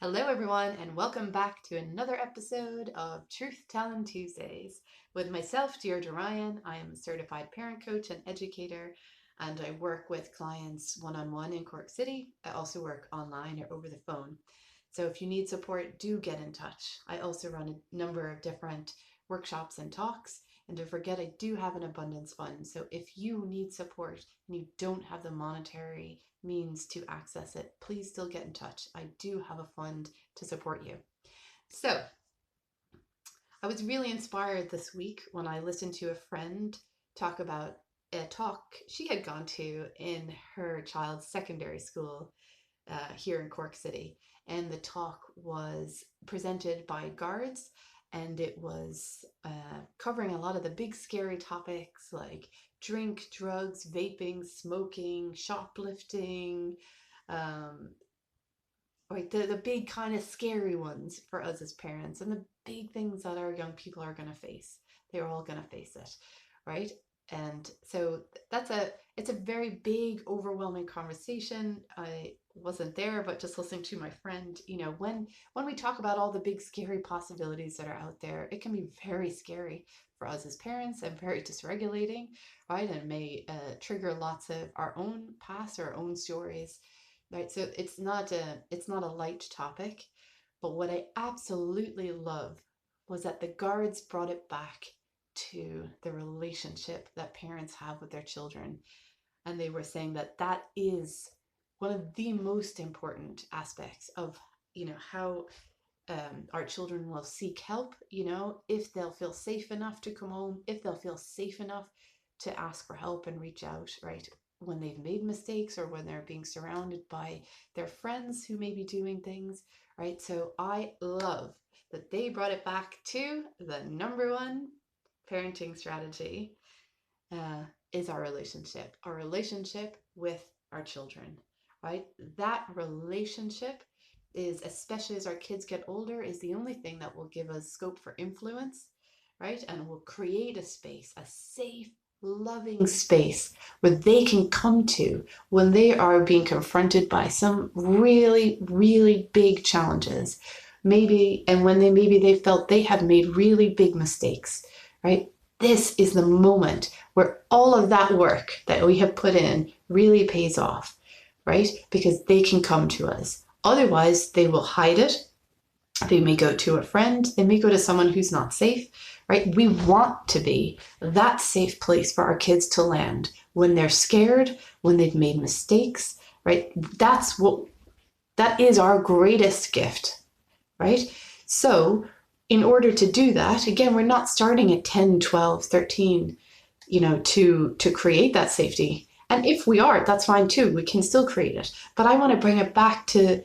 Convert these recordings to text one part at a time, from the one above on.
Hello, everyone, and welcome back to another episode of Tellin Tuesdays with myself, Deirdre Ryan. I am a certified parent coach and educator, and I work with clients one-on-one in Cork City. I also work online or over the phone. So if you need support, do get in touch. I also run a number of different workshops and talks. And don't forget, I do have an abundance fund. So if you need support and you don't have the monetary means to access it, please still get in touch. I do have a fund to support you. So I was really inspired this week when I listened to a friend talk about a talk she had gone to in her child's secondary school here in Cork City. And the talk was presented by guards, and it was covering a lot of the big scary topics like drink, drugs, vaping, smoking, shoplifting, right, the big kind of scary ones for us as parents, and the big things that our young people are going to face. They're all going to face it, right? And so it's a very big, overwhelming conversation. I wasn't there, but just listening to my friend, when we talk about all the big scary possibilities that are out there, it can be very scary for us as parents and very dysregulating, right? And may trigger lots of our own past, our own stories, right? So it's not a light topic, but what I absolutely love was that the guards brought it back to the relationship that parents have with their children. And they were saying that that is one of the most important aspects of, how our children will seek help, if they'll feel safe enough to come home, if they'll feel safe enough to ask for help and reach out, right? When they've made mistakes or when they're being surrounded by their friends who may be doing things, right? So I love that they brought it back to the number one parenting strategy is our relationship with our children, right? That relationship is, especially as our kids get older, is the only thing that will give us scope for influence, right? And will create a space, a safe, loving space where they can come to when they are being confronted by some really, really big challenges. Maybe, and when maybe they felt they had made really big mistakes, right? This is the moment where all of that work that we have put in really pays off, right? Because they can come to us. Otherwise, they will hide it. They may go to a friend. They may go to someone who's not safe, right? We want to be that safe place for our kids to land when they're scared, when they've made mistakes, right? That is our greatest gift, right? So in order to do that, again, we're not starting at 10, 12, 13, to create that safety. And if we are, that's fine too. We can still create it. But I want to bring it back to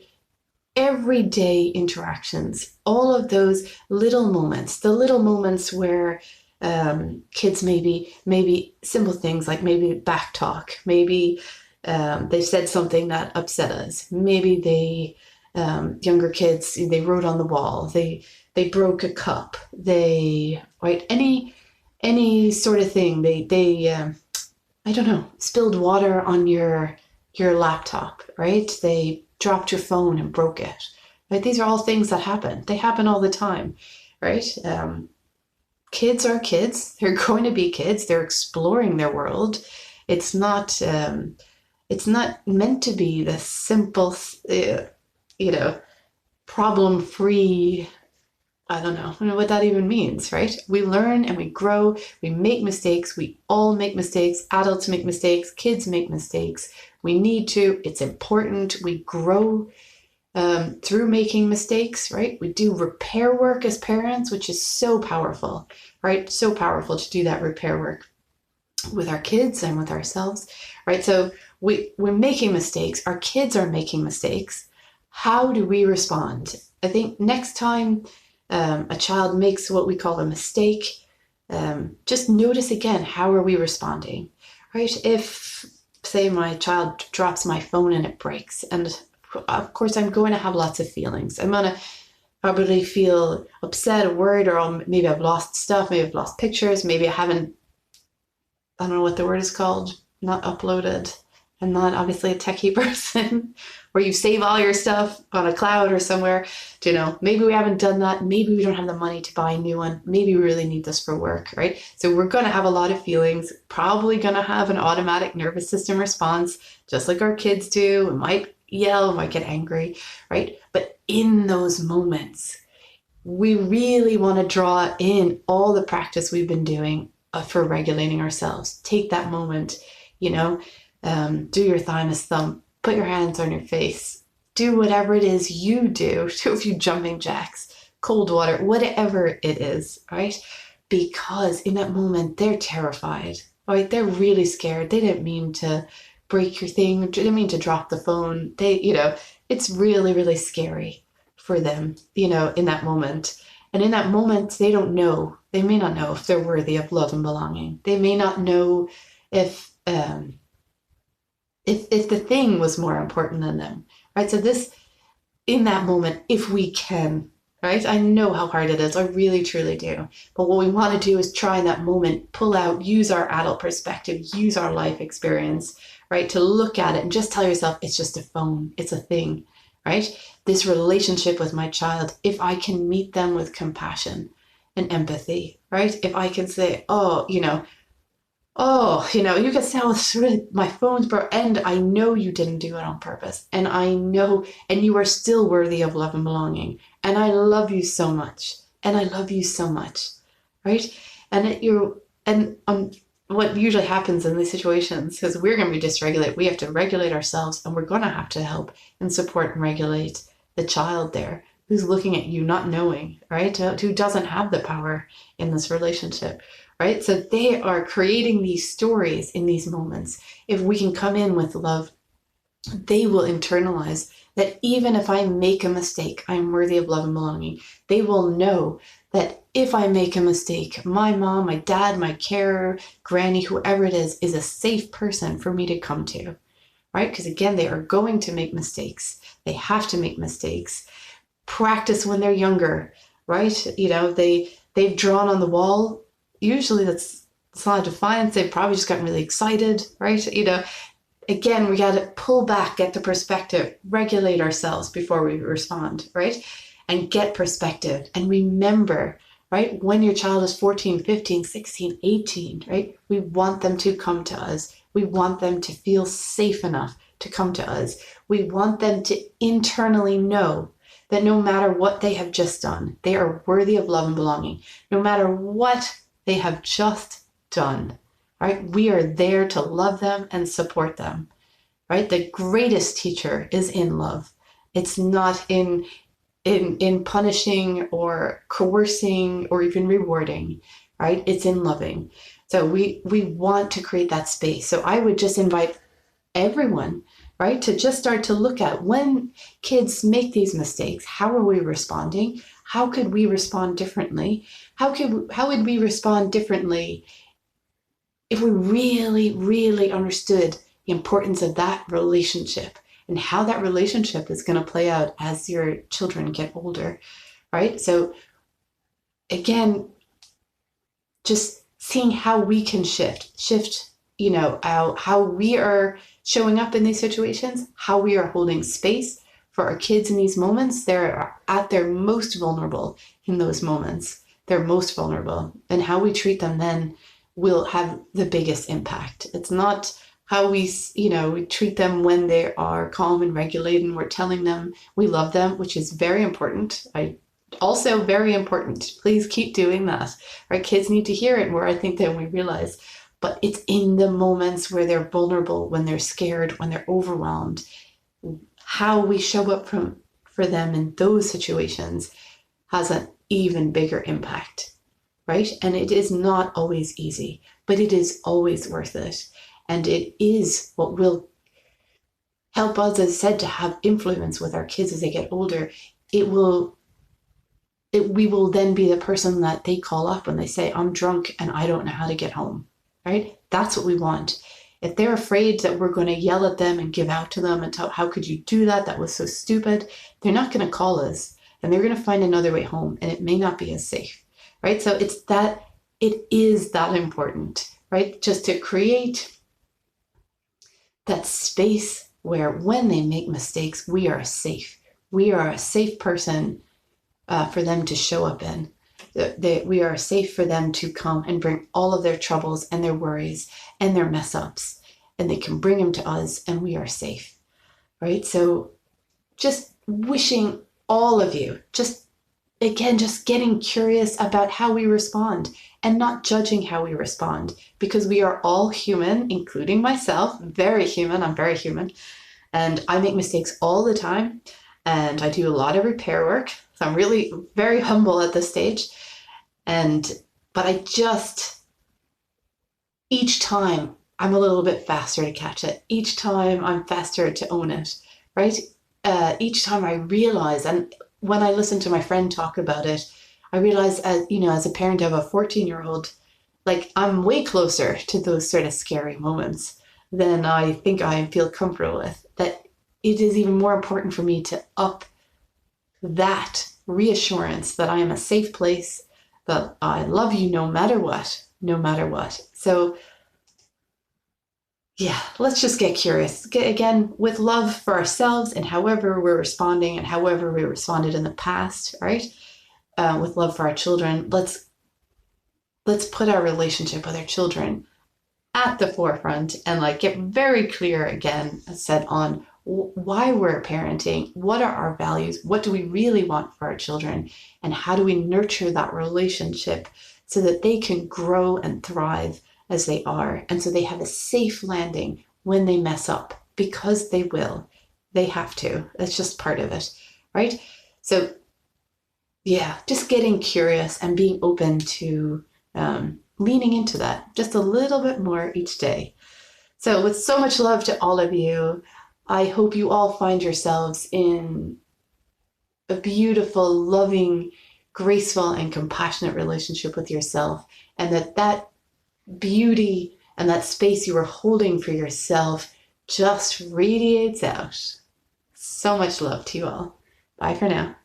everyday interactions, all of those little moments, the little moments where kids maybe simple things like maybe back talk, maybe they said something that upset us, maybe they younger kids, they wrote on the wall, they broke a cup, they, right, any sort of thing, they I don't know, spilled water on your laptop, right? They dropped your phone and broke it, right? These are all things that happen. They happen all the time, right? Kids are kids. They're going to be kids. They're exploring their world. It's not meant to be the simple, problem-free. I don't know what that even means, right? We learn and we grow, we make mistakes, we all make mistakes, adults make mistakes, kids make mistakes. We need to, it's important, we grow through making mistakes, right? We do repair work as parents, which is so powerful, right? So powerful to do that repair work with our kids and with ourselves, right? So we're making mistakes, our kids are making mistakes. How do we respond? I think next time a child makes what we call a mistake, just notice again, how are we responding, right? If, say, my child drops my phone and it breaks, and of course I'm going to have lots of feelings. I'm going to probably feel upset or worried, or maybe I've lost stuff, maybe I've lost pictures, maybe I don't know what the word is called, not uploaded, I'm not obviously a techie person where you save all your stuff on a cloud or somewhere. Maybe we haven't done that. Maybe we don't have the money to buy a new one. Maybe we really need this for work, right? So we're going to have a lot of feelings, probably going to have an automatic nervous system response, just like our kids do. We might yell, we might get angry, right? But in those moments, we really want to draw in all the practice we've been doing for regulating ourselves. Take that moment, you know, do your thymus thump, put your hands on your face, do whatever it is you do. Do a few jumping jacks, cold water, whatever it is, right? Because in that moment, they're terrified, right? They're really scared. They didn't mean to break your thing, they didn't mean to drop the phone. It's really, really scary for them, in that moment. And in that moment, they don't know. They may not know if they're worthy of love and belonging. They may not know if if the thing was more important than them, right? So this, in that moment, if we can, right? I know how hard it is. I really, truly do. But what we want to do is try in that moment, pull out, use our adult perspective, use our life experience, right? To look at it and just tell yourself, it's just a phone. It's a thing, right? This relationship with my child, if I can meet them with compassion and empathy, right? If I can say, you can say, oh, my phone's broke, and I know you didn't do it on purpose, and I know, and you are still worthy of love and belonging, and I love you so much, and I love you so much, right? And what usually happens in these situations is we're going to be dysregulated. We have to regulate ourselves, and we're going to have to help and support and regulate the child there who's looking at you not knowing, right? Who doesn't have the power in this relationship, right? So they are creating these stories in these moments. If we can come in with love, they will internalize that even if I make a mistake, I'm worthy of love and belonging. They will know that if I make a mistake, my mom, my dad, my carer, granny, whoever it is a safe person for me to come to, right? Because again, they are going to make mistakes. They have to make mistakes. Practice when they're younger, right? They've drawn on the wall. Usually that's not a defiance. They've probably just gotten really excited, right? Again, we got to pull back, get the perspective, regulate ourselves before we respond, right? And get perspective and remember, right? When your child is 14, 15, 16, 18, right? We want them to come to us. We want them to feel safe enough to come to us. We want them to internally know that no matter what they have just done, they are worthy of love and belonging. No matter what they have just done, right? We are there to love them and support them, right? The greatest teacher is in love. It's not in punishing or coercing or even rewarding, right? It's in loving. So we want to create that space. So I would just invite everyone, right, to just start to look at when kids make these mistakes, how are we responding? How could we respond differently? How would we respond differently if we really, really understood the importance of that relationship and how that relationship is going to play out as your children get older, right? So again, just seeing how we can shift, how we are showing up in these situations, how we are holding space for our kids in these moments. They're at their most vulnerable in those moments. They're most vulnerable, and how we treat them then will have the biggest impact. It's not how we treat them when they are calm and regulated and we're telling them we love them, which is very important. Also very important. Please keep doing that. Our kids need to hear it more, I think, than we realize. But it's in the moments where they're vulnerable, when they're scared, when they're overwhelmed, how we show up for them in those situations has an even bigger impact, right? And it is not always easy, but it is always worth it. And it is what will help us, as I said, to have influence with our kids as they get older. We will then be the person that they call up when they say, I'm drunk and I don't know how to get home, right? That's what we want. If they're afraid that we're going to yell at them and give out to them and tell, how could you do that? That was so stupid. They're not going to call us, and they're going to find another way home, and it may not be as safe, right? So it is that important, right? Just to create that space where when they make mistakes, we are safe. We are a safe person for them to show up in. We are safe for them to come and bring all of their troubles and their worries and their mess ups, and they can bring them to us, and we are safe, right? So just wishing all of you, just again, just getting curious about how we respond and not judging how we respond, because we are all human, including myself, very human. I'm very human, and I make mistakes all the time, and I do a lot of repair work. So I'm really very humble at this stage. But I just, each time I'm a little bit faster to catch it. Each time I'm faster to own it, right? Each time I realize, and when I listen to my friend talk about it, I realize, as a parent of a 14-year-old, like I'm way closer to those sort of scary moments than I think I feel comfortable with. That it is even more important for me to up that reassurance that I am a safe place, that I love you no matter what, no matter what. So yeah, let's just get curious. Again, with love for ourselves and however we're responding and however we responded in the past, right? With love for our children, let's put our relationship with our children at the forefront and like get very clear again, as said, on why we're parenting, what are our values, what do we really want for our children, and how do we nurture that relationship so that they can grow and thrive as they are, and so they have a safe landing when they mess up, because they will. They have to. That's just part of it, right? So yeah, just getting curious and being open to leaning into that just a little bit more each day. So with so much love to all of you, I hope you all find yourselves in a beautiful, loving, graceful, and compassionate relationship with yourself, and that beauty and that space you are holding for yourself just radiates out. So much love to you all. Bye for now.